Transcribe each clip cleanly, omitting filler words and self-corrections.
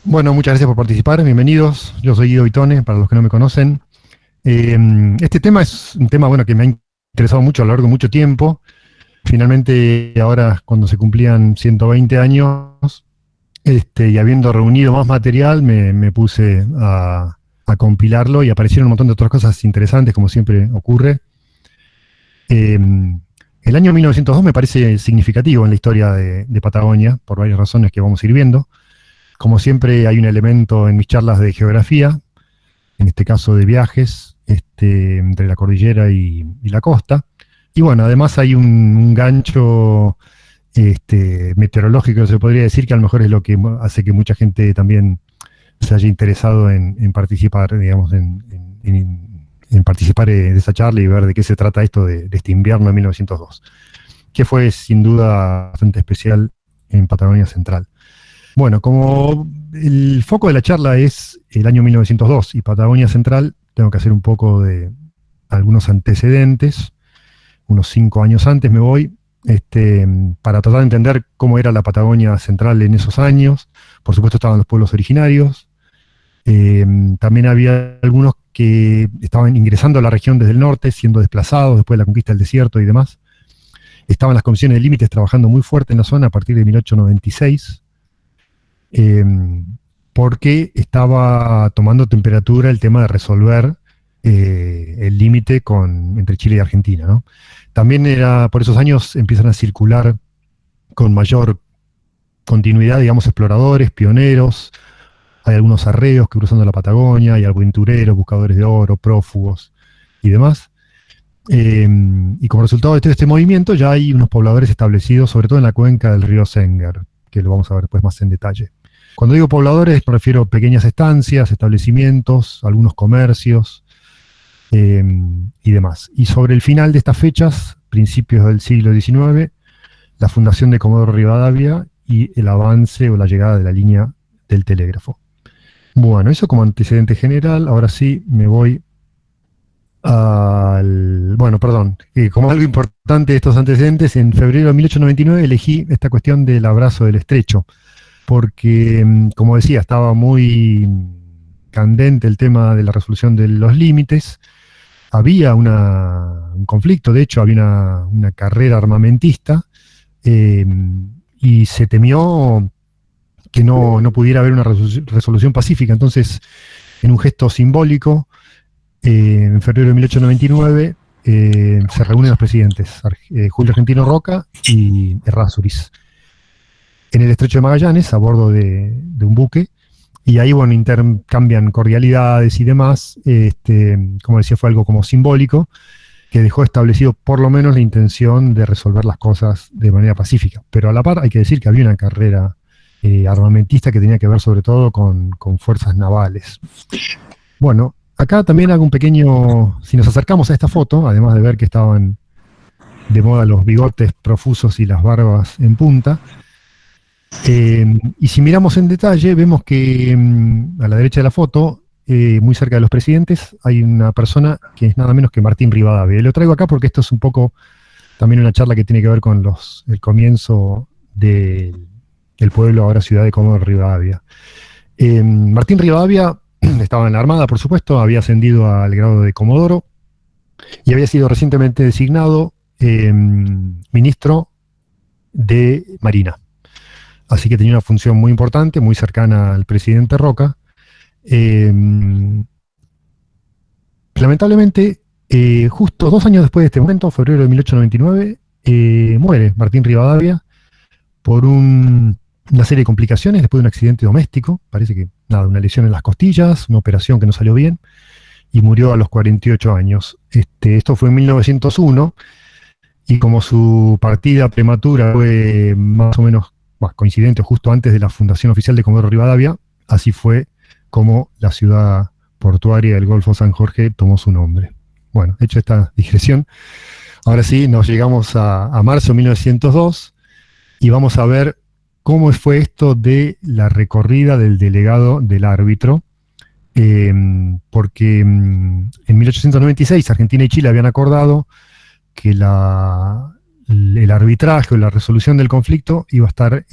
Bueno, muchas gracias por participar, bienvenidos. Yo soy Guido Vitone, para los que no me conocen. Este tema es un tema bueno, que me ha interesado mucho a lo largo de mucho tiempo. Finalmente, ahora cuando se cumplían 120 años, y habiendo reunido más material, me puse a compilarlo y aparecieron un montón de otras cosas interesantes, como siempre ocurre. Eh, el año 1902 me parece significativo en la historia de Patagonia, por varias razones que vamos a ir viendo. Como siempre, hay un elemento en mis charlas de geografía, en este caso de viajes, entre la cordillera y la costa. Y bueno, además hay un gancho meteorológico, se podría decir, que a lo mejor es lo que hace que mucha gente también se haya interesado en participar, digamos, en participar de esa charla y ver de qué se trata esto de este invierno de 1902, que fue sin duda bastante especial en Patagonia Central. Bueno, como el foco de la charla es el año 1902 y Patagonia Central, tengo que hacer un poco de algunos antecedentes. Unos 5 años antes me voy, para tratar de entender cómo era la Patagonia Central en esos años. Por supuesto estaban los pueblos originarios. También había algunos que estaban ingresando a la región desde el norte, siendo desplazados después de la conquista del desierto y demás. Estaban las comisiones de límites trabajando muy fuerte en la zona a partir de 1896. Porque estaba tomando temperatura el tema de resolver el límite entre Chile y Argentina, ¿no? También por esos años empiezan a circular con mayor continuidad, digamos, exploradores, pioneros. Hay algunos arreos que cruzando la Patagonia, hay aventureros, buscadores de oro, prófugos y demás. Y como resultado de todo este movimiento ya hay unos pobladores establecidos, sobre todo en la cuenca del río Senger, que lo vamos a ver después más en detalle. Cuando digo pobladores me refiero a pequeñas estancias, establecimientos, algunos comercios y demás. Y sobre el final de estas fechas, principios del siglo XIX, la fundación de Comodoro Rivadavia y el avance o la llegada de la línea del telégrafo. Bueno, eso como antecedente general. Ahora sí me voy bueno, perdón, como algo importante de estos antecedentes, en febrero de 1899 elegí esta cuestión del abrazo del estrecho, porque, como decía, estaba muy candente el tema de la resolución de los límites. Había un conflicto, de hecho, había una carrera armamentista, y se temió que no pudiera haber una resolución pacífica. Entonces, en un gesto simbólico, en febrero de 1899 se reúnen los presidentes Julio Argentino Roca y Errázuriz en el estrecho de Magallanes a bordo de un buque, y ahí bueno, intercambian cordialidades y demás. Como decía, fue algo como simbólico que dejó establecido por lo menos la intención de resolver las cosas de manera pacífica. Pero a la par hay que decir que había una carrera armamentista que tenía que ver sobre todo con fuerzas navales. Bueno, acá también hago un pequeño, si nos acercamos a esta foto, además de ver que estaban de moda los bigotes profusos y las barbas en punta, y si miramos en detalle, vemos que a la derecha de la foto, muy cerca de los presidentes, hay una persona que es nada menos que Martín Rivadavia. Y lo traigo acá porque esto es un poco también una charla que tiene que ver con el comienzo del pueblo, ahora ciudad de Comodoro Rivadavia. Martín Rivadavia estaba en la Armada, por supuesto, había ascendido al grado de Comodoro y había sido recientemente designado ministro de Marina. Así que tenía una función muy importante, muy cercana al presidente Roca. Lamentablemente, justo 2 años después de este momento, febrero de 1899, muere Martín Rivadavia por una serie de complicaciones después de un accidente doméstico. Parece que, una lesión en las costillas, una operación que no salió bien, y murió a los 48 años. Esto fue en 1901, y como su partida prematura fue más o menos coincidente justo antes de la fundación oficial de Comodoro Rivadavia, así fue como la ciudad portuaria del Golfo San Jorge tomó su nombre. Bueno, hecho esta digresión, ahora sí nos llegamos a marzo de 1902 y vamos a ver cómo fue esto de la recorrida del delegado del árbitro, porque en 1896 Argentina y Chile habían acordado que el arbitraje o la resolución del conflicto iba a estar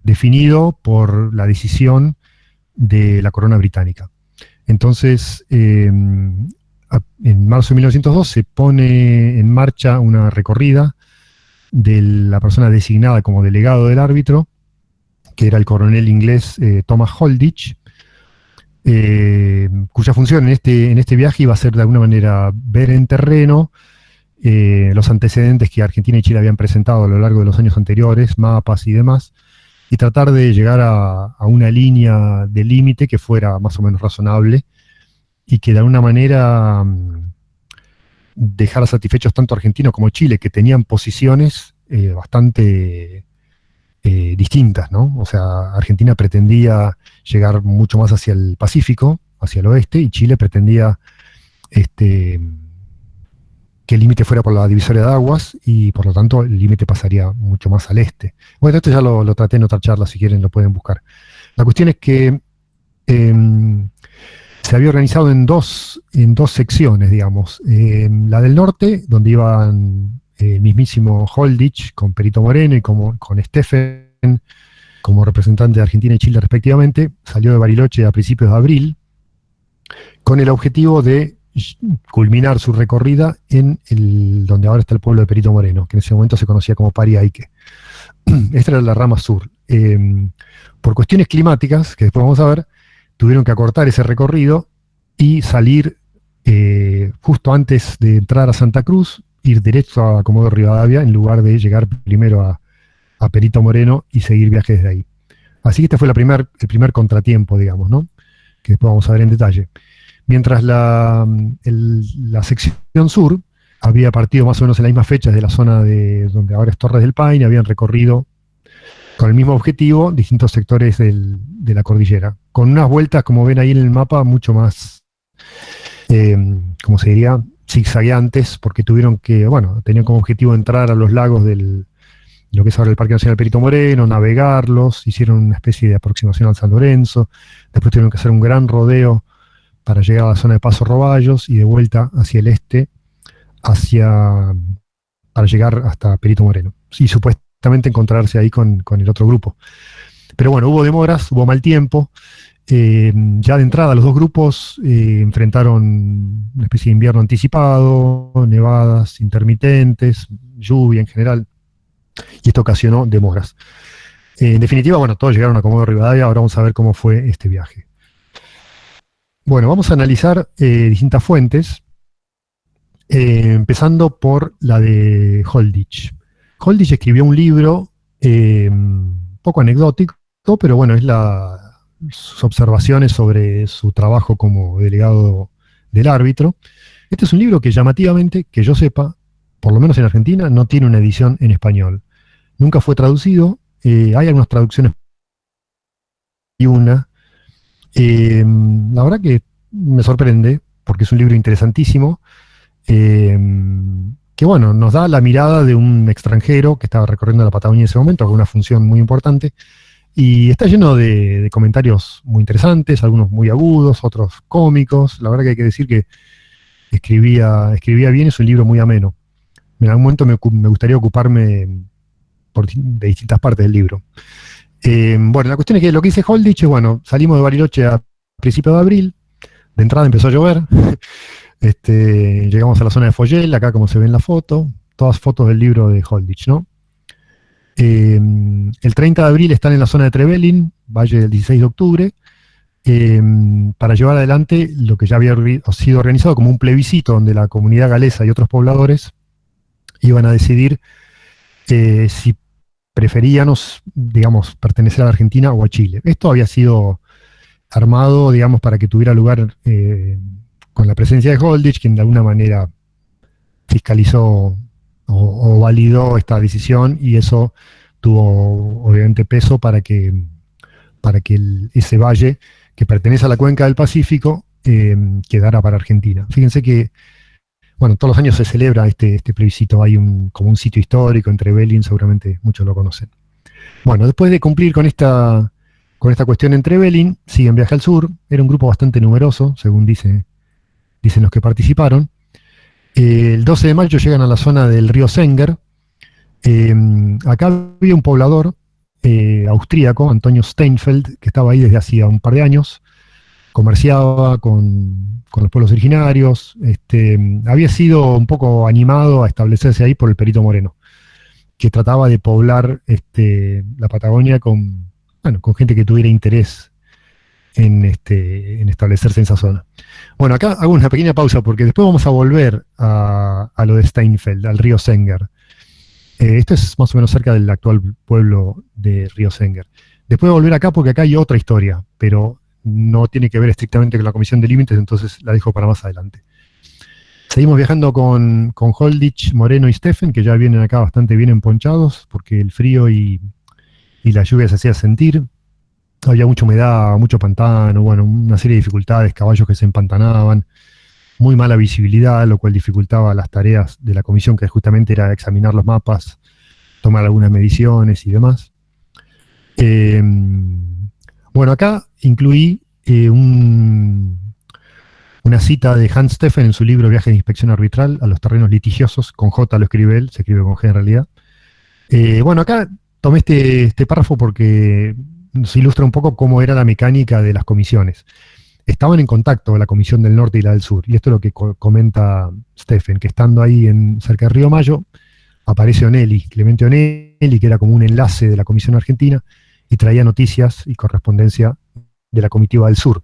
definido por la decisión de la corona británica. Entonces, en marzo de 1902 se pone en marcha una recorrida de la persona designada como delegado del árbitro, que era el coronel inglés Thomas Holditch, cuya función en este viaje iba a ser de alguna manera ver en terreno los antecedentes que Argentina y Chile habían presentado a lo largo de los años anteriores, mapas y demás, y tratar de llegar a una línea de límite que fuera más o menos razonable y que de alguna manera dejara satisfechos tanto Argentina como Chile, que tenían posiciones bastante distintas, ¿no? O sea, Argentina pretendía llegar mucho más hacia el Pacífico, hacia el oeste, y Chile pretendía que el límite fuera por la divisoria de aguas y por lo tanto el límite pasaría mucho más al este. Bueno, esto ya lo traté en otra charla, si quieren lo pueden buscar. La cuestión es que se había organizado en dos secciones, digamos. La del norte, donde iban el mismísimo Holditch con Perito Moreno y con Stephen como representante de Argentina y Chile respectivamente, salió de Bariloche a principios de abril con el objetivo de culminar su recorrida en donde ahora está el pueblo de Perito Moreno, que en ese momento se conocía como Pariaike. Esta era la rama sur. Por cuestiones climáticas, que después vamos a ver, tuvieron que acortar ese recorrido y salir justo antes de entrar a Santa Cruz, ir directo a Comodoro Rivadavia, en lugar de llegar primero a Perito Moreno y seguir viajes desde ahí. Así que este fue el primer contratiempo, digamos, ¿no? Que después vamos a ver en detalle. Mientras la sección sur había partido más o menos en las mismas fechas de la zona de donde ahora es Torres del Paine, habían recorrido con el mismo objetivo distintos sectores de la cordillera, con unas vueltas, como ven ahí en el mapa, mucho más, como se diría, zigzagueantes, porque tenían como objetivo entrar a los lagos lo que es ahora el Parque Nacional Perito Moreno, navegarlos, hicieron una especie de aproximación al San Lorenzo, después tuvieron que hacer un gran rodeo para llegar a la zona de Paso Roballos y de vuelta hacia el este, para llegar hasta Perito Moreno. Y supuestamente encontrarse ahí con el otro grupo. Pero bueno, hubo demoras, hubo mal tiempo. Ya de entrada los dos grupos enfrentaron una especie de invierno anticipado, nevadas intermitentes, lluvia en general, y esto ocasionó demoras. En definitiva, bueno, todos llegaron a Comodoro Rivadavia. Ahora vamos a ver cómo fue este viaje. Bueno, vamos a analizar distintas fuentes, empezando por la de Holditch. Holditch escribió un libro poco anecdótico, pero bueno, es sus observaciones sobre su trabajo como delegado del árbitro. Este es un libro que llamativamente, que yo sepa, por lo menos en Argentina, no tiene una edición en español. Nunca fue traducido, hay algunas traducciones y una. La verdad que me sorprende, porque es un libro interesantísimo, que bueno, nos da la mirada de un extranjero que estaba recorriendo la Patagonia en ese momento, con una función muy importante, y está lleno de comentarios muy interesantes, algunos muy agudos, otros cómicos. La verdad que hay que decir que escribía bien, es un libro muy ameno. En algún momento me gustaría ocuparme de distintas partes del libro. Bueno, la cuestión es que lo que dice Holditch es, bueno, salimos de Bariloche a principios de abril, de entrada empezó a llover, llegamos a la zona de Foyel, acá como se ve en la foto, todas fotos del libro de Holditch, ¿no? El 30 de abril están en la zona de Trevelin, Valle del 16 de octubre, para llevar adelante lo que ya había sido organizado como un plebiscito donde la comunidad galesa y otros pobladores iban a decidir si preferían, digamos, pertenecer a la Argentina o a Chile. Esto había sido armado, digamos, para que tuviera lugar con la presencia de Holditch, quien de alguna manera fiscalizó o validó esta decisión, y eso tuvo obviamente peso para que ese valle que pertenece a la cuenca del Pacífico quedara para Argentina. Fíjense que, bueno, todos los años se celebra este plebiscito, hay como un sitio histórico en Trevelin, seguramente muchos lo conocen. Bueno, después de cumplir con esta cuestión en Trevelin, siguen viaje al sur. Era un grupo bastante numeroso, según dicen los que participaron. El 12 de mayo llegan a la zona del río Senger. Acá había un poblador austríaco, Antonio Steinfeld, que estaba ahí desde hacía un par de años, comerciaba con los pueblos originarios, había sido un poco animado a establecerse ahí por el Perito Moreno, que trataba de poblar la Patagonia con gente que tuviera interés en establecerse en esa zona. Bueno, acá hago una pequeña pausa porque después vamos a volver a lo de Steinfeld, al río Senger. Esto es más o menos cerca del actual pueblo de Río Senger. Después de volver acá porque acá hay otra historia, pero no tiene que ver estrictamente con la Comisión de Límites, entonces la dejo para más adelante. Seguimos viajando con Holditch, Moreno y Steffen, que ya vienen acá bastante bien emponchados, porque el frío y la lluvia se hacía sentir. Había mucha humedad, mucho pantano, bueno, una serie de dificultades, caballos que se empantanaban, muy mala visibilidad, lo cual dificultaba las tareas de la comisión, que justamente era examinar los mapas, tomar algunas mediciones y demás. Bueno, acá incluí una cita de Hans Steffen en su libro Viaje de inspección arbitral a los terrenos litigiosos, con J lo escribe él, se escribe con G en realidad. Bueno, acá tomé este párrafo porque nos ilustra un poco cómo era la mecánica de las comisiones. Estaban en contacto la Comisión del Norte y la del Sur, y esto es lo que comenta Steffen, que estando ahí cerca de Río Mayo, aparece Clemente Onelli, que era como un enlace de la Comisión Argentina, y traía noticias y correspondencia de la comitiva del Sur,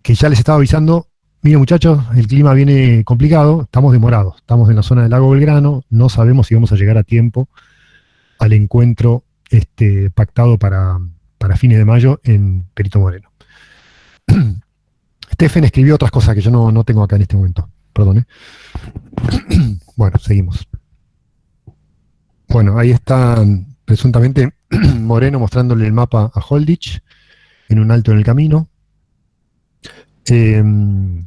que ya les estaba avisando: miren muchachos, el clima viene complicado, estamos demorados, estamos en la zona del lago Belgrano, no sabemos si vamos a llegar a tiempo al encuentro pactado para fines de mayo en Perito Moreno. Steffen escribió otras cosas que yo no tengo acá en este momento, perdón. Bueno, seguimos. Bueno, ahí está presuntamente Moreno mostrándole el mapa a Holditch en un alto en el camino. Y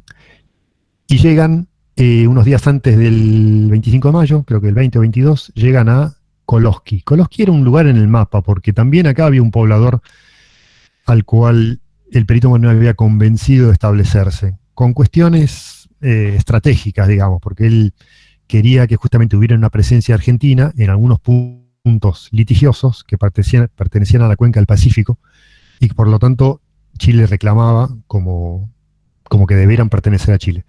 llegan unos días antes del 25 de mayo, creo que el 20 o 22, llegan a Koloski. Koloski era un lugar en el mapa, porque también acá había un poblador al cual el Perito Moreno había convencido de establecerse, con cuestiones estratégicas, digamos, porque él quería que justamente hubiera una presencia argentina en algunos puntos litigiosos que pertenecían a la cuenca del Pacífico, y por lo tanto Chile reclamaba como que debieran pertenecer a Chile.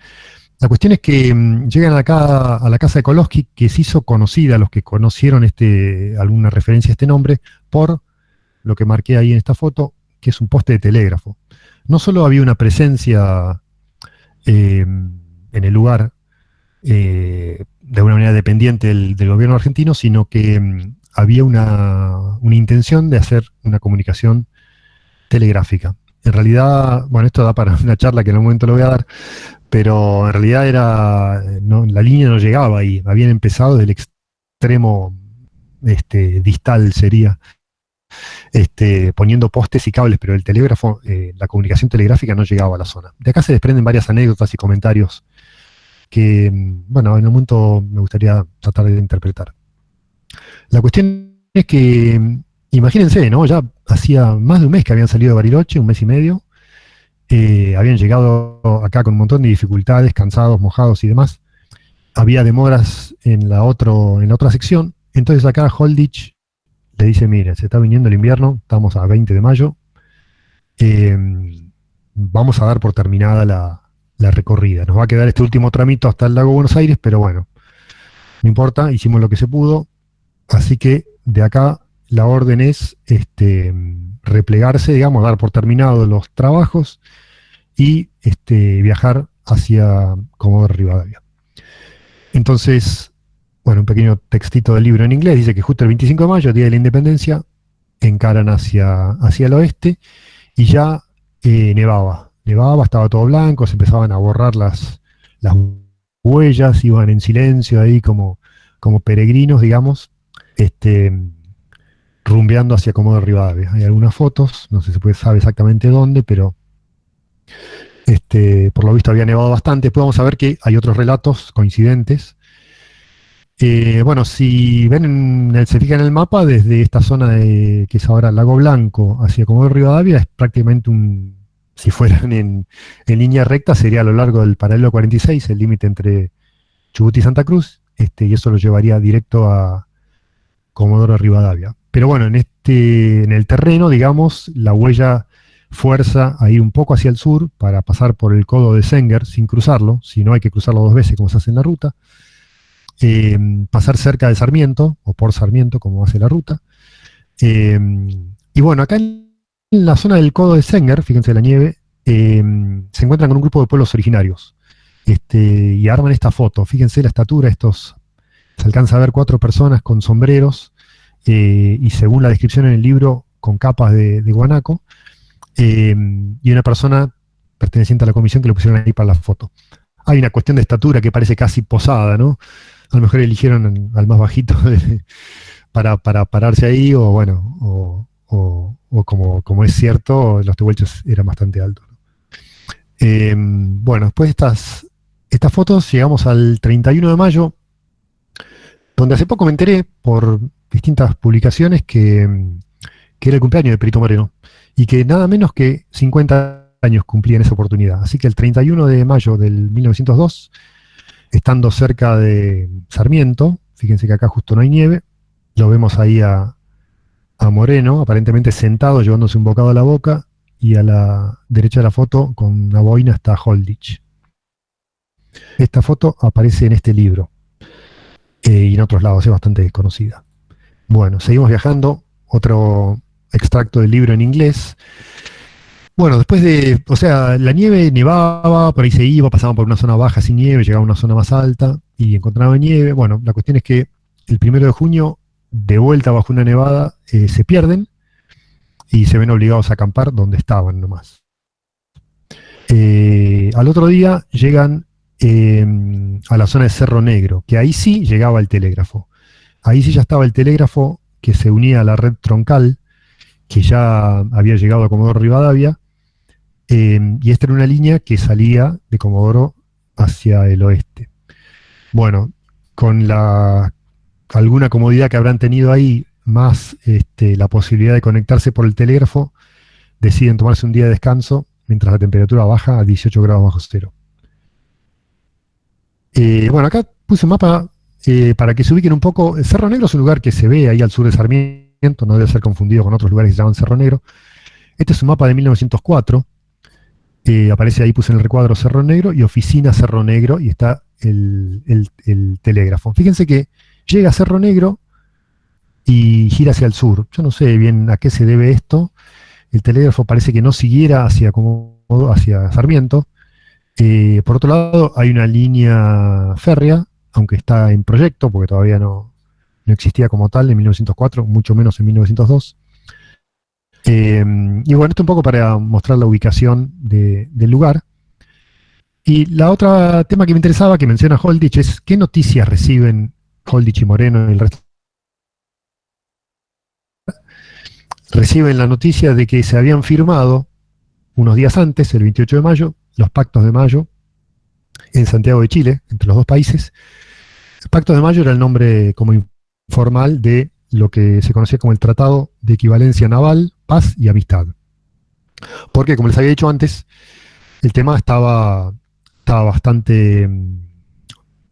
La cuestión es que llegan acá a la casa de Koloski, que se hizo conocida, los que conocieron alguna referencia a este nombre, por lo que marqué ahí en esta foto, que es un poste de telégrafo. No solo había una presencia en el lugar de una manera dependiente del gobierno argentino, sino que había una intención de hacer una comunicación telegráfica. En realidad, bueno, esto da para una charla que en un momento lo voy a dar, pero en realidad la línea no llegaba ahí. Habían empezado del extremo distal, sería, poniendo postes y cables, pero el telégrafo, la comunicación telegráfica no llegaba a la zona. De acá se desprenden varias anécdotas y comentarios que, bueno, en un momento me gustaría tratar de interpretar. La cuestión es que, imagínense, ¿no? Ya hacía más de un mes que habían salido de Bariloche, un mes y medio. Habían llegado acá con un montón de dificultades, cansados, mojados y demás. Había demoras en la otra sección. Entonces acá Holditch le dice: mire, se está viniendo el invierno, estamos a 20 de mayo, vamos a dar por terminada la recorrida. Nos va a quedar este último tramito hasta el lago Buenos Aires, pero bueno, no importa, hicimos lo que se pudo. Así que de acá la orden es replegarse, digamos, dar por terminados los trabajos y viajar hacia Comodoro Rivadavia. Entonces, bueno, un pequeño textito del libro en inglés dice que justo el 25 de mayo, día de la independencia, encaran hacia el oeste y ya nevaba, estaba todo blanco, se empezaban a borrar las huellas, iban en silencio ahí como peregrinos, digamos, rumbeando hacia Comodoro Rivadavia. Hay algunas fotos, no sé si se sabe exactamente dónde, pero por lo visto había nevado bastante. Después vamos a ver que hay otros relatos coincidentes. Bueno, si ven, se fijan en el mapa, desde esta zona que es ahora Lago Blanco hacia Comodoro Rivadavia, es prácticamente si fueran en línea recta, sería a lo largo del paralelo 46, el límite entre Chubut y Santa Cruz, y eso lo llevaría directo a Comodoro Rivadavia. Pero bueno, en el terreno, digamos, la huella fuerza a ir un poco hacia el sur para pasar por el codo de Zenger sin cruzarlo, si no hay que cruzarlo dos veces como se hace en la ruta, pasar cerca de Sarmiento, o por Sarmiento, como hace la ruta. Y bueno, acá en la zona del codo de Zenger, fíjense la nieve, se encuentran con un grupo de pueblos originarios. Y arman esta foto. Fíjense la estatura, se alcanza a ver 4 personas con sombreros, y según la descripción en el libro, con capas de guanaco, y una persona perteneciente a la comisión que lo pusieron ahí para la foto. Hay una cuestión de estatura que parece casi posada, ¿no? A lo mejor eligieron al más bajito para pararse ahí, o bueno, o como es cierto, los tehuelches eran bastante altos. Bueno, después de estas fotos llegamos al 31 de mayo, donde hace poco me enteré por distintas publicaciones que era el cumpleaños de Perito Moreno, y que nada menos que 50 años cumplía en esa oportunidad. Así que el 31 de mayo del 1902, estando cerca de Sarmiento, fíjense que acá justo no hay nieve, lo vemos ahí a Moreno, aparentemente sentado, llevándose un bocado a la boca, y a la derecha de la foto, con una boina, está Holditch. Esta foto aparece en este libro, y en otros lados, es bastante desconocida. Bueno, seguimos viajando, otro extracto del libro en inglés. Bueno, o sea, la nieve nevaba, por ahí se iba, pasaban por una zona baja sin nieve, llegaban a una zona más alta y encontraban nieve. Bueno, la cuestión es que el 1 de junio, de vuelta bajo una nevada, se pierden y se ven obligados a acampar donde estaban nomás. Al otro día llegan a la zona de Cerro Negro, que ahí sí llegaba el telégrafo. Ahí sí ya estaba el telégrafo que se unía a la red troncal, que ya había llegado a Comodoro Rivadavia, y esta era una línea que salía de Comodoro hacia el oeste. Bueno, con alguna comodidad que habrán tenido ahí, más la posibilidad de conectarse por el telégrafo, deciden tomarse un día de descanso mientras la temperatura baja a 18 grados bajo cero. Bueno, acá puse un mapa para que se ubiquen un poco. Cerro Negro es un lugar que se ve ahí al sur de Sarmiento, no debe ser confundido con otros lugares que se llaman Cerro Negro. Este es un mapa de 1904. Aparece ahí, puse en el recuadro Cerro Negro y oficina Cerro Negro, y está el telégrafo. Fíjense que llega a Cerro Negro y gira hacia el sur. Yo no sé bien a qué se debe esto. El telégrafo parece que no siguiera hacia Sarmiento. Por otro lado, hay una línea férrea, aunque está en proyecto, porque todavía no existía como tal en 1904, mucho menos en 1902. Y bueno, esto un poco para mostrar la ubicación del lugar. Y la otra tema que me interesaba, que menciona Holditch, es qué noticias reciben Holditch y Moreno y el resto. Reciben la noticia de que se habían firmado unos días antes, el 28 de mayo, los Pactos de Mayo, en Santiago de Chile, entre los dos países. El Pacto de Mayo era el nombre como informal de lo que se conocía como el Tratado de Equivalencia Naval, Paz y Amistad. Porque, como les había dicho antes, el tema estaba bastante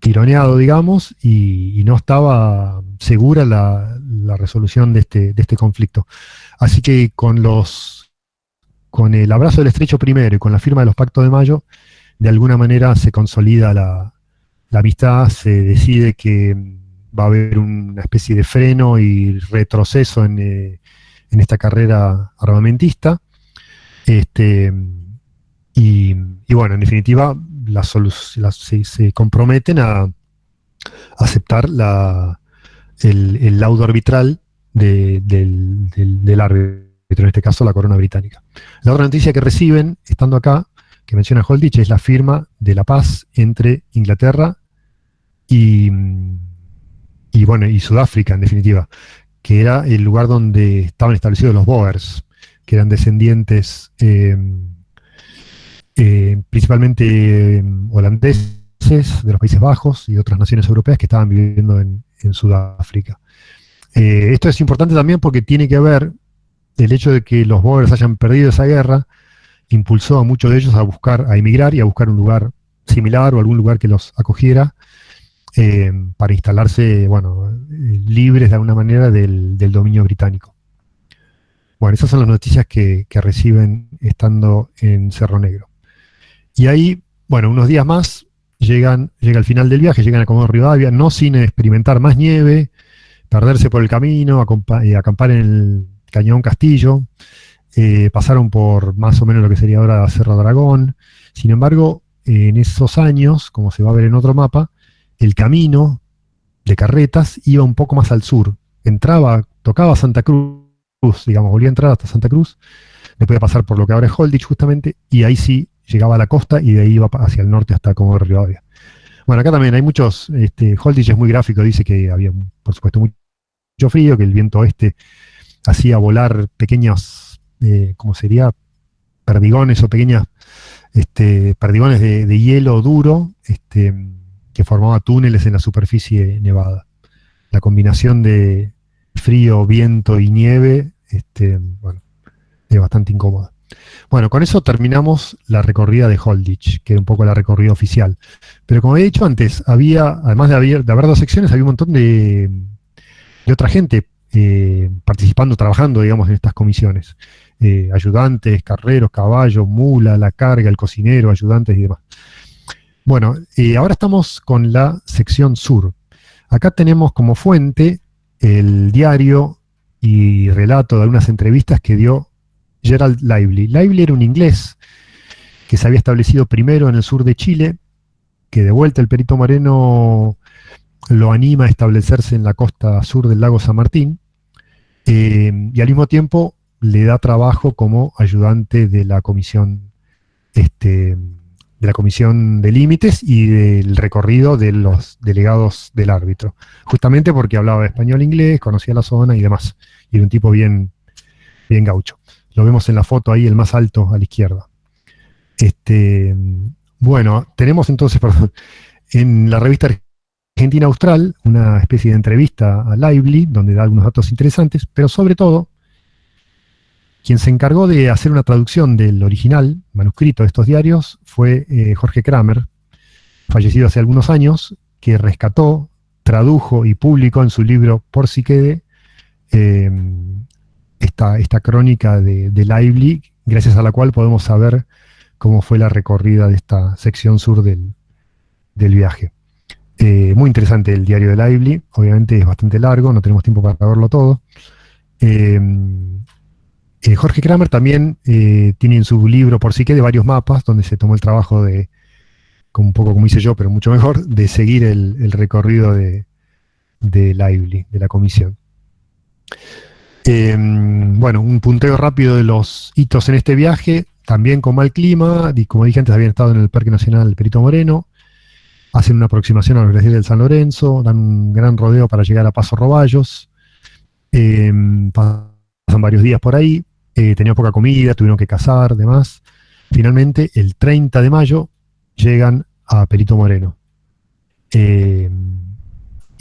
tironeado, digamos, y no estaba segura la resolución de este conflicto. Así que con el abrazo del estrecho primero y con la firma de los Pactos de Mayo, de alguna manera se consolida la amistad, se decide que va a haber una especie de freno y retroceso en esta carrera armamentista. Y bueno, en definitiva, se comprometen a aceptar el laudo arbitral del árbitro, en este caso la corona británica. La otra noticia que reciben, estando acá, que menciona Holditch, es la firma de la paz entre Inglaterra y Sudáfrica, en definitiva, que era el lugar donde estaban establecidos los Boers, que eran descendientes principalmente holandeses de los Países Bajos y de otras naciones europeas que estaban viviendo en Sudáfrica. Esto es importante también porque tiene que ver el hecho de que los Boers hayan perdido esa guerra, impulsó a muchos de ellos a emigrar y a buscar un lugar similar o algún lugar que los acogiera. para instalarse, bueno, libres de alguna manera del dominio británico. Bueno, esas son las noticias que reciben estando en Cerro Negro. Y ahí, bueno, unos días más, llega el final del viaje, llegan a Comodoro Rivadavia, no sin experimentar más nieve, perderse por el camino, acampar en el Cañón Castillo, pasaron por más o menos lo que sería ahora Cerro Dragón. Sin embargo, en esos años, como se va a ver en otro mapa, el camino de carretas iba un poco más al sur. Tocaba Santa Cruz, digamos, volvía a entrar hasta Santa Cruz, después de pasar por lo que ahora es Holditch justamente, y ahí sí llegaba a la costa y de ahí iba hacia el norte hasta Comodoro Rivadavia. Bueno, acá también hay muchos, Holditch es muy gráfico, dice que había, por supuesto, mucho frío, que el viento oeste hacía volar pequeños, ¿cómo sería? Perdigones o pequeñas perdigones de hielo duro, que formaba túneles en la superficie nevada. La combinación de frío, viento y nieve, bueno, es bastante incómoda. Bueno, con eso terminamos la recorrida de Holditch, que era un poco la recorrida oficial. Pero como he dicho antes, además de haber 2 secciones, había un montón de otra gente participando, trabajando, digamos, en estas comisiones. Ayudantes, carreros, caballos, mula, la carga, el cocinero, ayudantes y demás. Bueno, ahora estamos con la sección sur. Acá tenemos como fuente el diario y relato de algunas entrevistas que dio Gerald Lively. Lively era un inglés que se había establecido primero en el sur de Chile, que de vuelta el Perito Moreno lo anima a establecerse en la costa sur del lago San Martín, y al mismo tiempo le da trabajo como ayudante de la comisión de límites y del recorrido de los delegados del árbitro, justamente porque hablaba español e inglés, conocía la zona y demás, y era un tipo bien gaucho. Lo vemos en la foto ahí, el más alto a la izquierda. Bueno, tenemos entonces, perdón, en la revista Argentina Austral, una especie de entrevista a Lively, donde da algunos datos interesantes, pero sobre todo, quien se encargó de hacer una traducción del original, manuscrito de estos diarios, fue Jorge Kramer, fallecido hace algunos años, que rescató, tradujo y publicó en su libro Por si quede esta crónica de Lively, gracias a la cual podemos saber cómo fue la recorrida de esta sección sur del viaje. Muy interesante el diario de Lively, obviamente es bastante largo, no tenemos tiempo para verlo todo. Jorge Kramer también tiene en su libro Por si quede varios mapas, donde se tomó el trabajo de, un poco como hice yo, pero mucho mejor, de seguir el recorrido de Lively, de la comisión. Bueno, un punteo rápido de los hitos en este viaje, también con mal clima, y como dije antes, habían estado en el Parque Nacional Perito Moreno, hacen una aproximación a los glaciares del San Lorenzo, dan un gran rodeo para llegar a Paso Roballos, pasan varios días por ahí, tenían poca comida, tuvieron que cazar, demás. Finalmente, el 30 de mayo, llegan a Perito Moreno.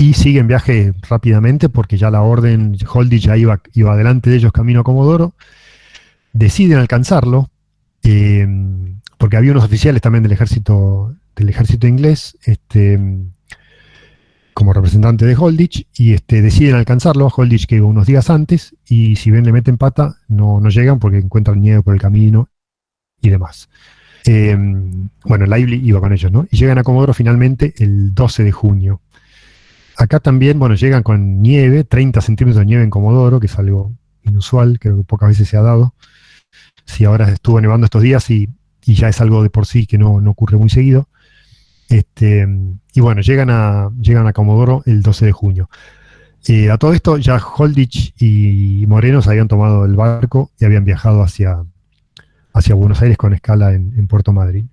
Y siguen viaje rápidamente porque ya la orden, Holditch ya iba adelante de ellos camino a Comodoro. Deciden alcanzarlo, porque había unos oficiales también del ejército inglés, como representante de Holditch, y deciden alcanzarlo a Holditch, que iba unos días antes, y si bien le meten pata, no llegan porque encuentran nieve por el camino y demás. Bueno, Lively iba con ellos, ¿no? Y llegan a Comodoro finalmente el 12 de junio. Acá también, bueno, llegan con nieve, 30 centímetros de nieve en Comodoro, que es algo inusual, creo que pocas veces se ha dado. Sí, ahora estuvo nevando estos días y ya es algo de por sí que no ocurre muy seguido. Y bueno, llegan a Comodoro el 12 de junio. A todo esto, ya Holditch y Moreno se habían tomado el barco y habían viajado hacia Buenos Aires con escala en Puerto Madryn.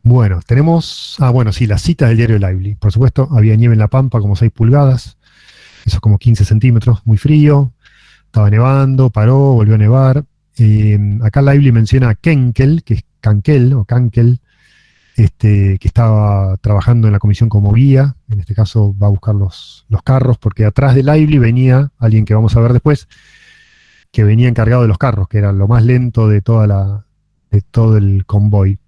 Bueno, tenemos, las citas del diario Lively. Por supuesto, había nieve en La Pampa, como 6 pulgadas, eso es como 15 centímetros, muy frío, estaba nevando, paró, volvió a nevar. Acá Lively menciona a Kenkel, que es Cankel, que estaba trabajando en la comisión como guía, en este caso va a buscar los carros, porque atrás de Lively venía alguien que vamos a ver después, que venía encargado de los carros, que era lo más lento de todo el convoy.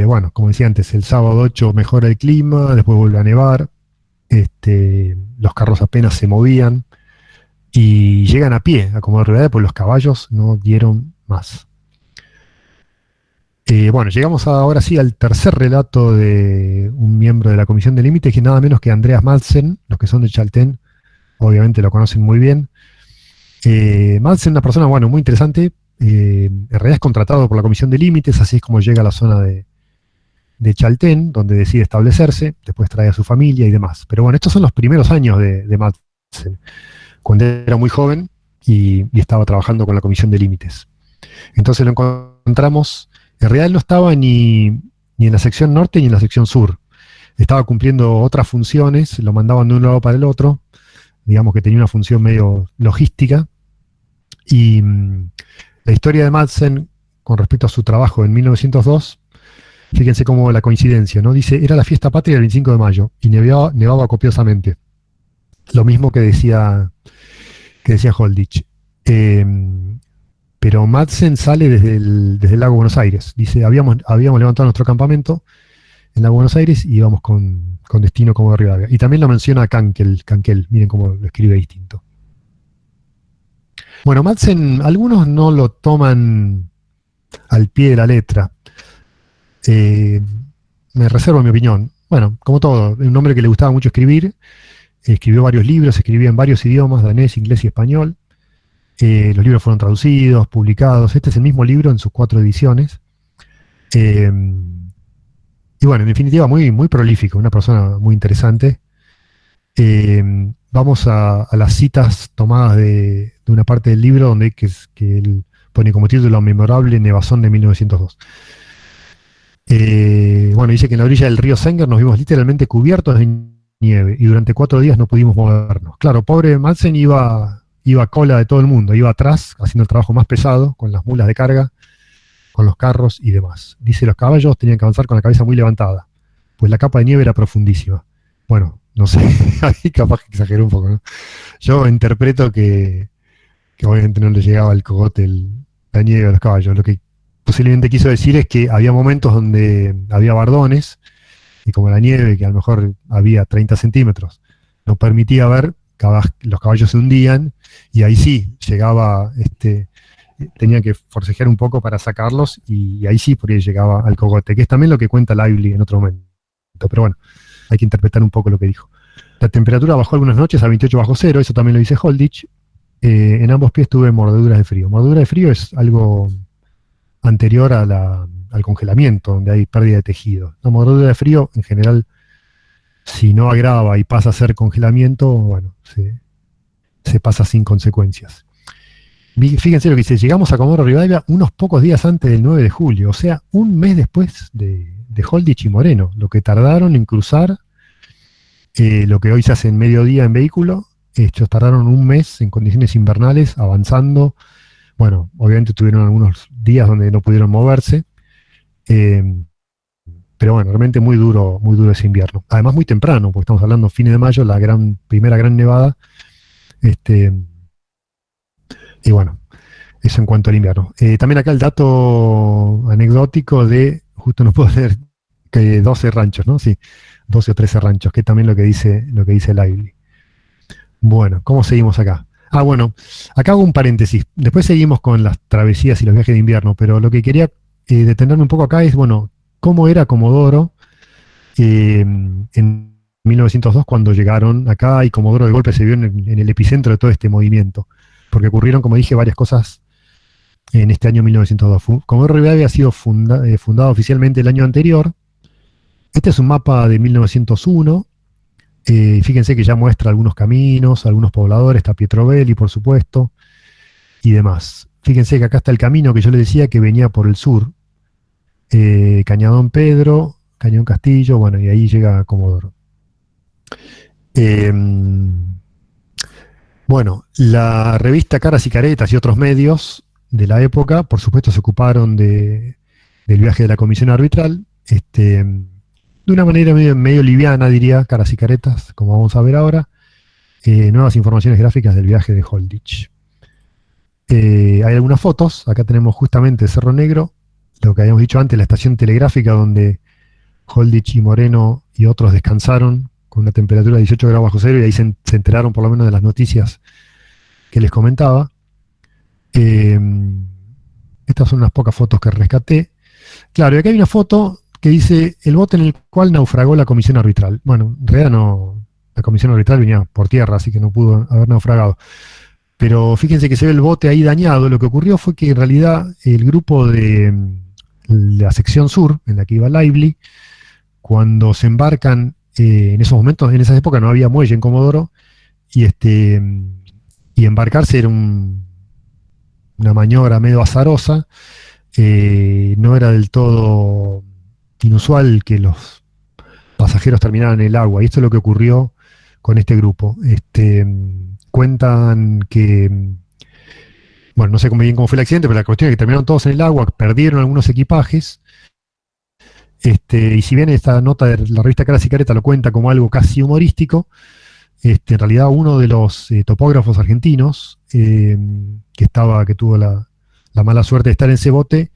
Bueno, como decía antes, el sábado 8 mejora el clima, después vuelve a nevar, los carros apenas se movían y llegan a pie a Comodoro Rivadavia, pues los caballos no dieron más. Bueno, llegamos ahora sí al tercer relato de un miembro de la Comisión de Límites, que es nada menos que Andreas Madsen. Los que son de Chaltén obviamente lo conocen muy bien. Madsen es una persona, bueno, muy interesante. En realidad es contratado por la Comisión de Límites, así es como llega a la zona de Chaltén, donde decide establecerse, después trae a su familia y demás. Pero bueno, estos son los primeros años de Madsen, cuando era muy joven y estaba trabajando con la Comisión de Límites. Entonces lo encontramos, en realidad él no estaba ni en la sección norte ni en la sección sur. Estaba cumpliendo otras funciones, lo mandaban de un lado para el otro, digamos que tenía una función medio logística. Y la historia de Madsen con respecto a su trabajo en 1902, fíjense cómo la coincidencia, ¿no? Dice, era la fiesta patria del 25 de mayo y nevaba copiosamente. Lo mismo que decía Holditch. Pero Madsen sale desde el lago Buenos Aires. Dice, habíamos levantado nuestro campamento en el lago Buenos Aires y íbamos con destino como de Rivadavia. Y también lo menciona Cankel, miren cómo lo escribe distinto. Bueno, Madsen, algunos no lo toman al pie de la letra. Me reservo mi opinión. Bueno, como todo, un hombre que le gustaba mucho escribir, escribió varios libros, escribía en varios idiomas, danés, inglés y español. Los libros fueron traducidos, publicados. Este es el mismo libro en sus 4 ediciones. Y bueno, en definitiva, muy, muy prolífico, una persona muy interesante. Vamos a las citas tomadas de una parte del libro donde que él pone como título Memorable Nevazón de 1902. Bueno, dice que en la orilla del río Senger nos vimos literalmente cubiertos de nieve y durante 4 días no pudimos movernos. Claro, pobre Madsen iba a cola de todo el mundo, iba atrás haciendo el trabajo más pesado, con las mulas de carga, con los carros y demás. Dice, los caballos tenían que avanzar con la cabeza muy levantada, pues la capa de nieve era profundísima. Bueno, no sé, ahí capaz que exageré un poco, ¿no? Yo interpreto que obviamente no le llegaba al cogote la nieve a los caballos. Lo que posiblemente quiso decir es que había momentos donde había bardones, y como la nieve, que a lo mejor había 30 centímetros, no permitía ver, los caballos se hundían, y ahí sí, llegaba, tenía que forcejear un poco para sacarlos, y ahí sí, porque llegaba al cogote, que es también lo que cuenta Lively en otro momento. Pero bueno, hay que interpretar un poco lo que dijo. La temperatura bajó algunas noches a 28 bajo cero, eso también lo dice Holditch. En ambos pies tuve mordeduras de frío. Mordedura de frío es algo anterior al congelamiento, donde hay pérdida de tejido. La mordedura de frío, en general, si no agrava y pasa a ser congelamiento, bueno, se pasa sin consecuencias. Fíjense lo que dice, llegamos a Comodoro Rivadavia unos pocos días antes del 9 de julio, o sea, un mes después de Holditch y Moreno, lo que tardaron en cruzar, lo que hoy se hace en mediodía en vehículo, ellos tardaron un mes en condiciones invernales, avanzando. Bueno, obviamente tuvieron algunos días donde no pudieron moverse, pero bueno, realmente muy duro ese invierno. Además muy temprano, porque estamos hablando fines de mayo, la primera gran nevada. Y bueno, eso en cuanto al invierno. También acá el dato anecdótico justo nos puedo leer, que 12 ranchos, ¿no? Sí, 12 o 13 ranchos, que es también lo que dice Lively. Bueno, ¿cómo seguimos acá? Bueno, acá hago un paréntesis. Después seguimos con las travesías y los viajes de invierno, pero lo que quería detenerme un poco acá es, bueno, cómo era Comodoro en 1902 cuando llegaron acá, y Comodoro de golpe se vio en el epicentro de todo este movimiento, porque ocurrieron, como dije, varias cosas en este año 1902. Comodoro Rivadavia había sido fundado oficialmente el año anterior. Este es un mapa de 1901. Fíjense que ya muestra algunos caminos, algunos pobladores, está Pietro-Belli, por supuesto, y demás. Fíjense que acá está el camino que yo les decía que venía por el sur. Cañadón Pedro, Cañón Castillo, bueno, y ahí llega a Comodoro. Bueno, la revista Caras y Caretas y otros medios de la época, por supuesto, se ocuparon del viaje de la comisión arbitral, de una manera medio liviana, diría, Caras y Caretas, como vamos a ver ahora. Nuevas informaciones gráficas del viaje de Holditch. Hay algunas fotos, acá tenemos justamente Cerro Negro, lo que habíamos dicho antes, la estación telegráfica donde Holditch y Moreno y otros descansaron con una temperatura de 18 grados bajo cero, y ahí se enteraron por lo menos de las noticias que les comentaba. Estas son unas pocas fotos que rescaté. Claro, y acá hay una foto que dice el bote en el cual naufragó la comisión arbitral. Bueno, en realidad no, la comisión arbitral venía por tierra, así que no pudo haber naufragado. Pero fíjense que se ve el bote ahí dañado. Lo que ocurrió fue que en realidad el grupo de la sección sur, en la que iba Lively, cuando se embarcan, en esos momentos, en esa época no había muelle en Comodoro, y embarcarse era una maniobra medio azarosa. No era del todo inusual que los pasajeros terminaran en el agua, y esto es lo que ocurrió con este grupo. Cuentan que, bueno, no sé bien cómo fue el accidente, pero la cuestión es que terminaron todos en el agua, perdieron algunos equipajes, y si bien esta nota de la revista Caras y Caretas lo cuenta como algo casi humorístico, en realidad uno de los topógrafos argentinos que tuvo la mala suerte de estar en ese bote,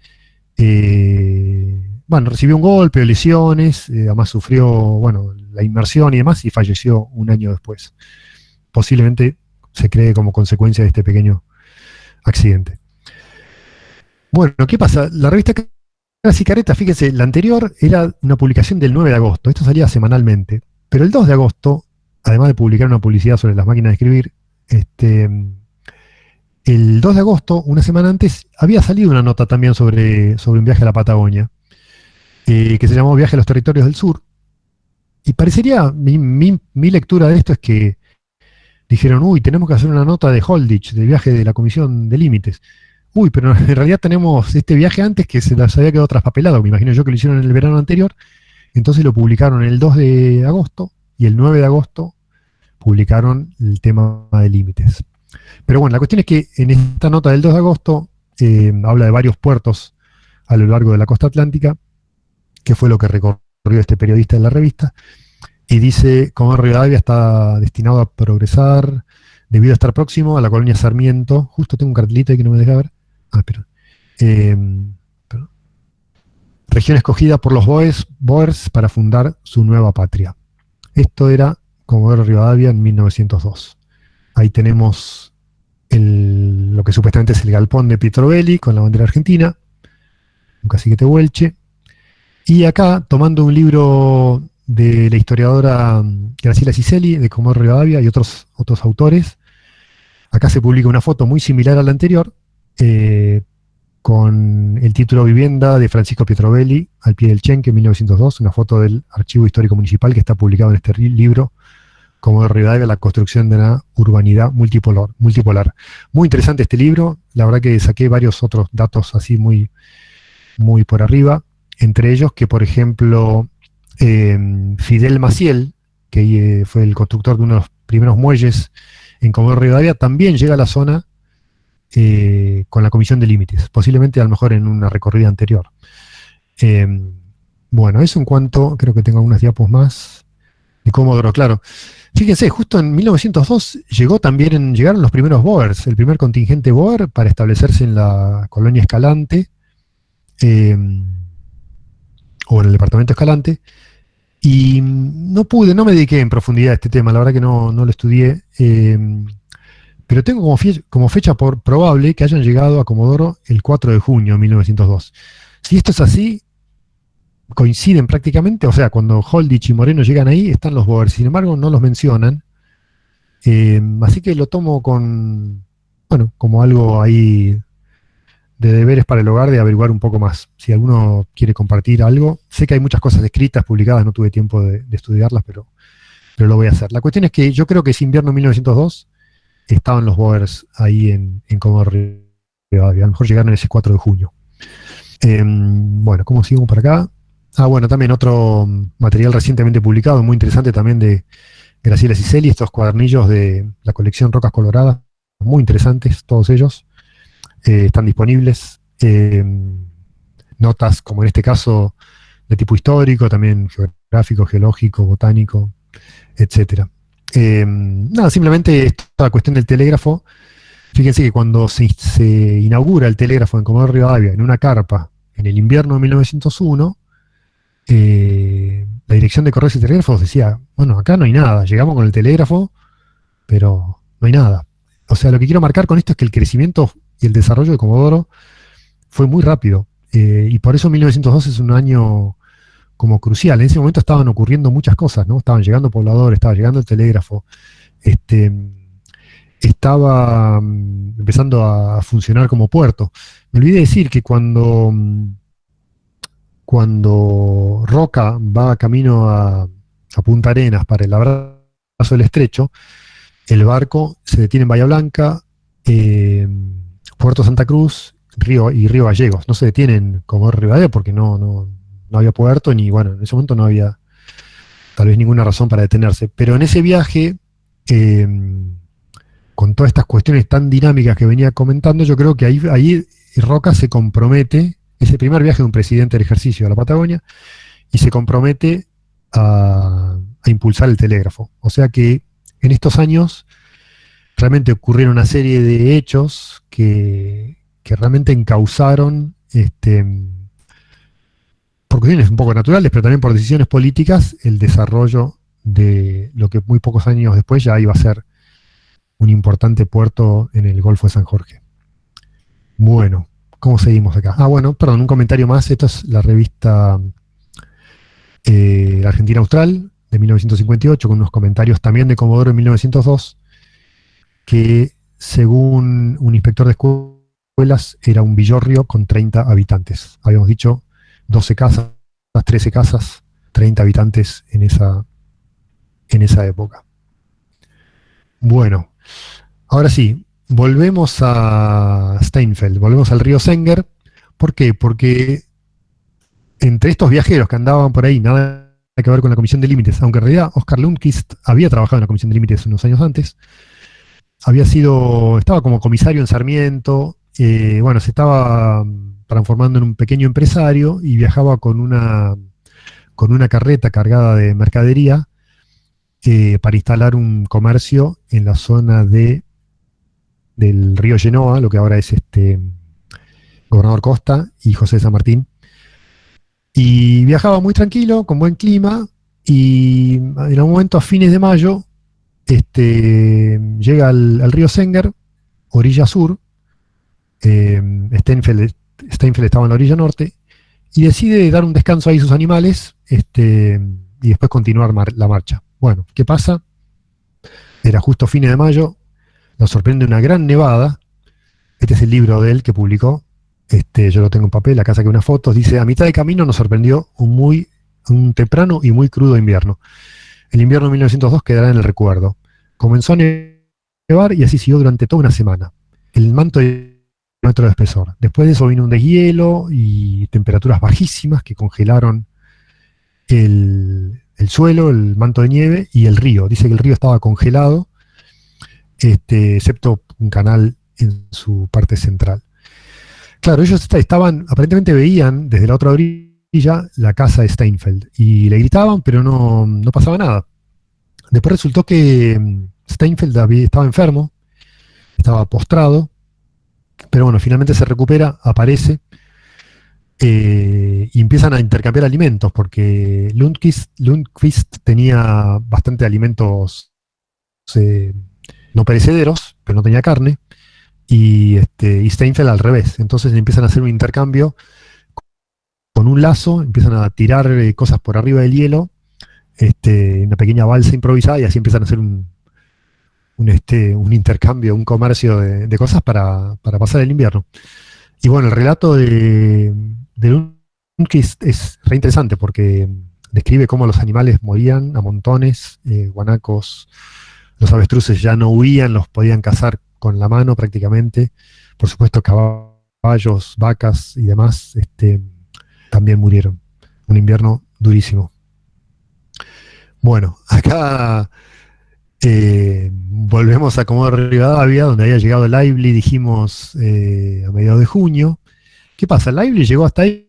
bueno, recibió un golpe, lesiones, además sufrió, bueno, la inmersión y demás, y falleció un año después. Posiblemente se cree como consecuencia de este pequeño accidente. Bueno, ¿qué pasa? La revista Caras y Caretas, fíjense, la anterior era una publicación del 9 de agosto, esto salía semanalmente, pero el 2 de agosto, además de publicar una publicidad sobre las máquinas de escribir, el 2 de agosto, una semana antes, había salido una nota también sobre un viaje a la Patagonia, que se llamó Viaje a los Territorios del Sur. Y parecería, mi lectura de esto es que dijeron, uy, tenemos que hacer una nota de Holditch, del viaje de la Comisión de Límites. Uy, pero en realidad tenemos este viaje antes que se las había quedado traspapelado. Me imagino yo que lo hicieron en el verano anterior. Entonces lo publicaron el 2 de agosto y el 9 de agosto publicaron el tema de límites. Pero bueno, la cuestión es que en esta nota del 2 de agosto habla de varios puertos a lo largo de la costa atlántica, que fue lo que recorrió este periodista de la revista, y dice: Comodoro Rivadavia está destinado a progresar debido a estar próximo a la colonia Sarmiento. Justo tengo un cartelito ahí que no me deja ver. Perdón. Región escogida por los Boers para fundar su nueva patria. Esto era Comodoro Rivadavia en 1902. Ahí tenemos lo que supuestamente es el galpón de Pietro Belli con la bandera argentina, un cacique tehuelche. Y acá, tomando un libro de la historiadora Graciela Ciselli, de Comodoro Rivadavia, y otros autores, acá se publica una foto muy similar a la anterior, con el título Vivienda de Francisco Pietrobelli al pie del Chenque en 1902, una foto del Archivo Histórico Municipal que está publicado en este libro, Comodoro Rivadavia, la construcción de una urbanidad multipolar. Muy interesante este libro, la verdad que saqué varios otros datos así muy, muy por arriba, entre ellos que, por ejemplo, Fidel Maciel, que fue el constructor de uno de los primeros muelles en Comodoro Rivadavia, también llega a la zona con la Comisión de Límites, posiblemente a lo mejor en una recorrida anterior. Bueno, eso en cuanto, creo que tengo algunas diapos más de Comodoro, claro. Fíjense, justo en 1902 llegaron los primeros Boers, el primer contingente Boer para establecerse en la colonia Escalante, o en el departamento Escalante, y no me dediqué en profundidad a este tema, la verdad que no lo estudié, pero tengo como fecha probable que hayan llegado a Comodoro el 4 de junio de 1902. Si esto es así, coinciden prácticamente, o sea, cuando Holditch y Moreno llegan ahí, están los Boers, sin embargo no los mencionan, así que lo tomo como algo ahí de deberes para el hogar, de averiguar un poco más. Si alguno quiere compartir algo, sé que hay muchas cosas escritas, publicadas, no tuve tiempo de estudiarlas, pero lo voy a hacer. La cuestión es que yo creo que ese invierno 1902 estaban los Boers ahí en Comodoro Rivadavia, a lo mejor llegaron ese 4 de junio. Bueno, ¿cómo sigo por acá? Bueno, también otro material recientemente publicado, muy interesante también, de Graciela Ciselli, estos cuadernillos de la colección Rocas Coloradas, muy interesantes todos ellos. Están disponibles, notas como en este caso de tipo histórico, también geográfico, geológico, botánico, etcétera. Simplemente esta cuestión del telégrafo. Fíjense que cuando se inaugura el telégrafo en Comodoro Rivadavia, en una carpa, en el invierno de 1901, la Dirección de Correos y Telégrafos decía, bueno, acá no hay nada, llegamos con el telégrafo, pero no hay nada. O sea, lo que quiero marcar con esto es que el crecimiento y el desarrollo de Comodoro fue muy rápido, y por eso 1902 es un año como crucial. En ese momento estaban ocurriendo muchas cosas, ¿no? Estaban llegando pobladores, estaba llegando el telégrafo, este, estaba empezando a funcionar como puerto. Me olvidé decir que cuando Roca va camino a Punta Arenas para el abrazo del estrecho, el barco se detiene en Bahía Blanca, eh, Puerto Santa Cruz, Río Gallegos. No se detienen como Rivadavia porque no había puerto, ni bueno, en ese momento no había tal vez ninguna razón para detenerse. Pero en ese viaje, eh, con todas estas cuestiones tan dinámicas que venía comentando, yo creo que ahí Roca se compromete, es el primer viaje de un presidente del ejercicio a la Patagonia, y se compromete a impulsar el telégrafo. O sea que en estos años realmente ocurrieron una serie de hechos que realmente encauzaron, por cuestiones un poco naturales, pero también por decisiones políticas, el desarrollo de lo que muy pocos años después ya iba a ser un importante puerto en el Golfo de San Jorge. Bueno, ¿cómo seguimos acá? Ah, bueno, perdón, un comentario más. Esto es la revista La Argentina Austral de 1958, con unos comentarios también de Comodoro en 1902, que según un inspector de escuelas era un villorrio con 30 habitantes. Habíamos dicho 12 casas, 13 casas, 30 habitantes en esa época. Bueno, ahora sí, volvemos a Steinfeld, volvemos al río Senger. ¿Por qué? Porque entre estos viajeros que andaban por ahí, nada que ver con la Comisión de Límites, aunque en realidad Oscar Lundquist había trabajado en la Comisión de Límites unos años antes, estaba como comisario en Sarmiento, bueno, se estaba transformando en un pequeño empresario y viajaba con una carreta cargada de mercadería, para instalar un comercio en la zona del río Genoa, lo que ahora es Gobernador Costa y José de San Martín. Y viajaba muy tranquilo, con buen clima, y en algún momento a fines de mayo llega al río Senger, orilla sur. eh, Steinfeld, Steinfeld estaba en la orilla norte, y decide dar un descanso ahí a sus animales, y después continuar la marcha. Bueno, ¿qué pasa? Era justo fines de mayo, nos sorprende una gran nevada. Este es el libro de él que publicó. Yo lo tengo en papel, acá saqué unas fotos. Dice: a mitad de camino nos sorprendió un temprano y muy crudo invierno. El invierno de 1902 quedará en el recuerdo. Comenzó a nevar y así siguió durante toda una semana. El manto de metro de espesor. Después de eso vino un deshielo y temperaturas bajísimas que congelaron el suelo, el manto de nieve y el río. Dice que el río estaba congelado, excepto un canal en su parte central. Claro, ellos estaban, aparentemente veían desde la otra orilla la casa de Steinfeld y le gritaban, pero no pasaba nada. Después resultó que Steinfeld estaba enfermo, estaba postrado, pero bueno, finalmente se recupera, aparece, y empiezan a intercambiar alimentos, porque Lundqvist tenía bastante alimentos, eh, no perecederos, pero no tenía carne, y Steinfeld al revés. Entonces empiezan a hacer un intercambio con un lazo, empiezan a tirar cosas por arriba del hielo, una pequeña balsa improvisada, y así empiezan a hacer un intercambio, un comercio de cosas para pasar el invierno. Y bueno, el relato de Lundqvist es re interesante porque describe cómo los animales morían a montones, guanacos, los avestruces ya no huían, los podían cazar con la mano prácticamente. Por supuesto, caballos, vacas y demás, también murieron. Un invierno durísimo. Bueno, acá volvemos a Comodoro Rivadavia, donde había llegado Lively, dijimos, a mediados de junio. ¿Qué pasa? Lively llegó hasta ahí.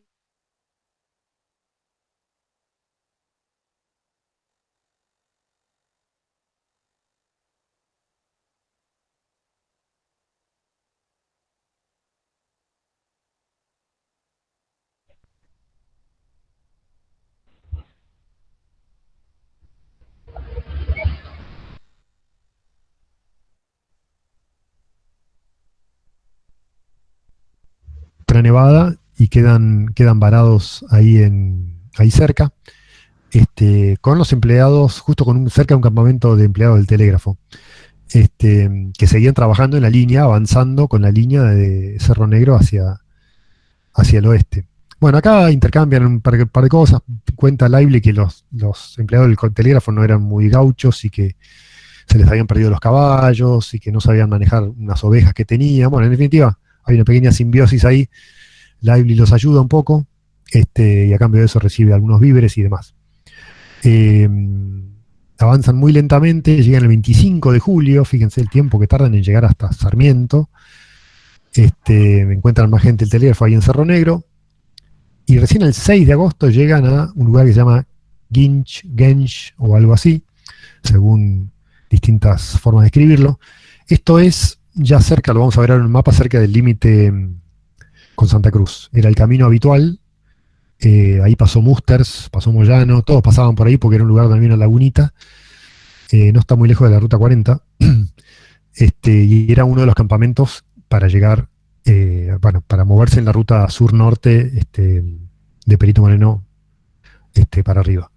Sierra Nevada y quedan varados ahí cerca, con los empleados, justo cerca de un campamento de empleados del telégrafo, que seguían trabajando en la línea, avanzando con la línea de Cerro Negro hacia el oeste. Bueno, acá intercambian un par de cosas. Cuenta Lively que los empleados del telégrafo no eran muy gauchos y que se les habían perdido los caballos y que no sabían manejar unas ovejas que tenían. Bueno, en definitiva, hay una pequeña simbiosis ahí. Lively los ayuda un poco, y a cambio de eso recibe algunos víveres y demás. Avanzan muy lentamente, llegan el 25 de julio, fíjense el tiempo que tardan en llegar hasta Sarmiento. Encuentran más gente del telégrafo ahí en Cerro Negro. Y recién el 6 de agosto llegan a un lugar que se llama Gench o algo así, según distintas formas de escribirlo. Esto es ya cerca, lo vamos a ver en un mapa, cerca del límite con Santa Cruz. Era el camino habitual. Ahí pasó Musters, pasó Moyano, todos pasaban por ahí porque era un lugar también, una lagunita. No está muy lejos de la Ruta 40. Y era uno de los campamentos para llegar, para moverse en la ruta sur-norte, de Perito Moreno para arriba.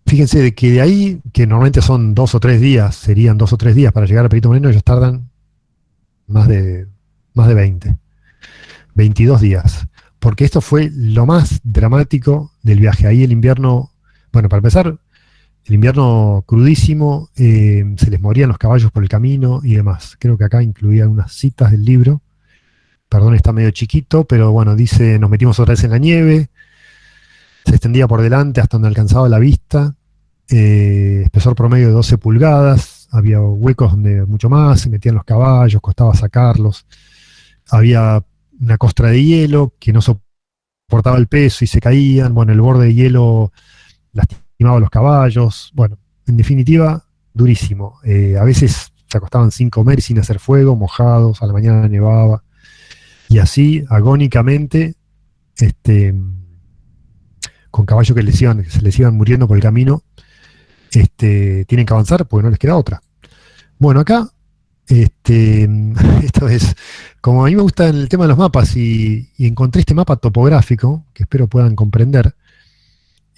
Fíjense de que de ahí, que normalmente son 2 o 3 días, serían 2 o 3 días para llegar a Perito Moreno, ellos tardan más de 22 días. Porque esto fue lo más dramático del viaje. Ahí el invierno, bueno, para empezar, el invierno crudísimo, se les morían los caballos por el camino y demás. Creo que acá incluía unas citas del libro. Perdón, está medio chiquito, pero bueno, dice, nos metimos otra vez en la nieve, se extendía por delante hasta donde alcanzaba la vista, espesor promedio de 12 pulgadas, había huecos donde mucho más, se metían los caballos, costaba sacarlos, había una costra de hielo que no soportaba el peso y se caían, bueno, el borde de hielo lastimaba a los caballos, bueno, en definitiva, durísimo. A veces se acostaban sin comer y sin hacer fuego, mojados, a la mañana nevaba, y así, agónicamente, con caballos que se les iban muriendo por el camino, tienen que avanzar porque no les queda otra. Bueno, acá, esto es, como a mí me gusta el tema de los mapas y encontré este mapa topográfico, que espero puedan comprender.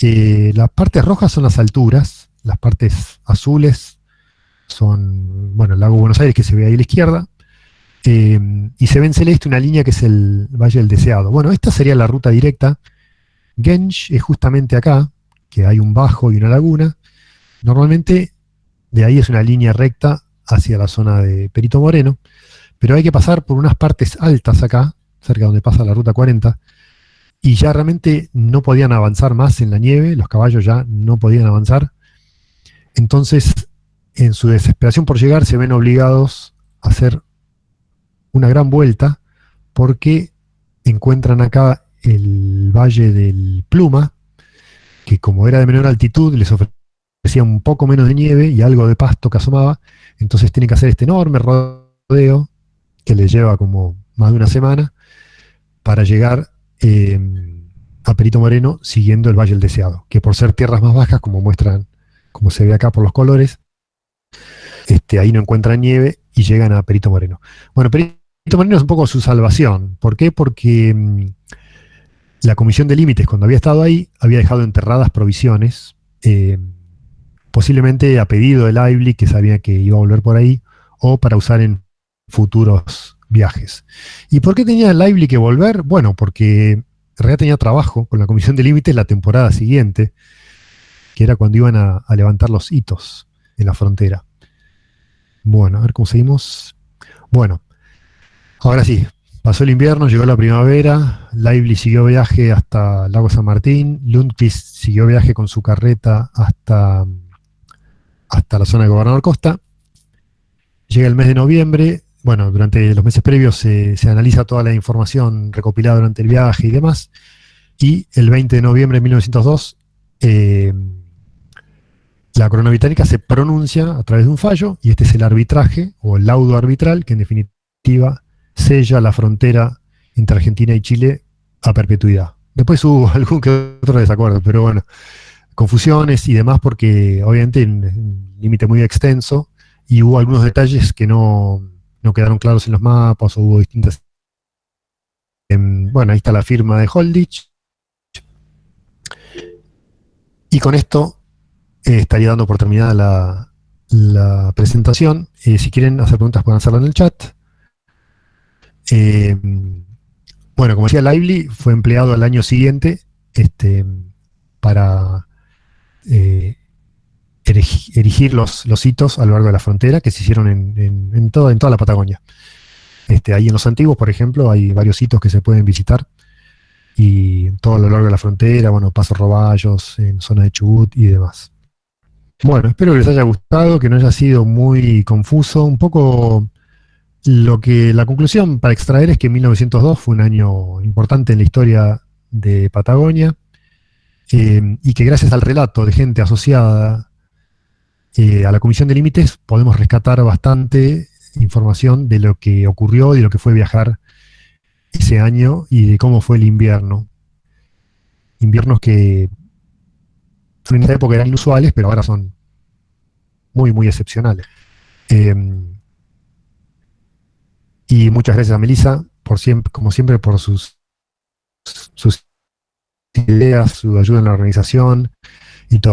Las partes rojas son las alturas, las partes azules son, bueno, el lago Buenos Aires que se ve ahí a la izquierda, y se ve en celeste una línea que es el Valle del Deseado. Bueno, esta sería la ruta directa. Gench es justamente acá, que hay un bajo y una laguna. Normalmente de ahí es una línea recta hacia la zona de Perito Moreno, pero hay que pasar por unas partes altas acá, cerca donde pasa la Ruta 40, y ya realmente no podían avanzar más en la nieve, los caballos ya no podían avanzar. Entonces, en su desesperación por llegar, se ven obligados a hacer una gran vuelta, porque encuentran acá el Valle del Pluma, que como era de menor altitud, les ofrecía un poco menos de nieve y algo de pasto que asomaba, entonces tienen que hacer este enorme rodeo, que les lleva como más de una semana, para llegar a Perito Moreno siguiendo el Valle del Deseado, que por ser tierras más bajas, como muestran, como se ve acá por los colores, ahí no encuentran nieve y llegan a Perito Moreno. Bueno, Perito Moreno es un poco su salvación. ¿Por qué? Porque la Comisión de Límites, cuando había estado ahí, había dejado enterradas provisiones, posiblemente a pedido de Lively, que sabía que iba a volver por ahí, o para usar en futuros viajes. ¿Y por qué tenía Lively que volver? Bueno, porque en realidad tenía trabajo con la Comisión de Límites la temporada siguiente, que era cuando iban a levantar los hitos en la frontera. Bueno, a ver cómo seguimos. Bueno, ahora sí, pasó el invierno, llegó la primavera, Lively siguió viaje hasta Lago San Martín, Lundqvist siguió viaje con su carreta hasta la zona de Gobernador Costa. Llega el mes de noviembre, bueno, durante los meses previos se analiza toda la información recopilada durante el viaje y demás, y el 20 de noviembre de 1902, la Corona Británica se pronuncia a través de un fallo, y este es el arbitraje, o el laudo arbitral, que en definitiva sella la frontera entre Argentina y Chile a perpetuidad. Después hubo algún que otro desacuerdo, pero bueno, confusiones y demás, porque obviamente un límite muy extenso, y hubo algunos detalles que no quedaron claros en los mapas, o hubo distintas Bueno, ahí está la firma de Holditch. Y con esto estaría dando por terminada la presentación. Si quieren hacer preguntas, pueden hacerlo en el chat. Bueno, como decía, Lively fue empleado al año siguiente para erigir los hitos a lo largo de la frontera que se hicieron en toda la Patagonia. Ahí en los antiguos, por ejemplo, hay varios hitos que se pueden visitar. Y todo a lo largo de la frontera, bueno, Paso Roballos, en zona de Chubut y demás. Bueno, espero que les haya gustado, que no haya sido muy confuso. Un poco la conclusión para extraer es que 1902 fue un año importante en la historia de Patagonia, y que gracias al relato de gente asociada a la Comisión de Límites podemos rescatar bastante información de lo que ocurrió y de lo que fue viajar ese año y de cómo fue el invierno. Inviernos que en esa época eran inusuales, pero ahora son muy, muy excepcionales. Y muchas gracias a Melissa, como siempre, por sus ideas, su ayuda en la organización y todo.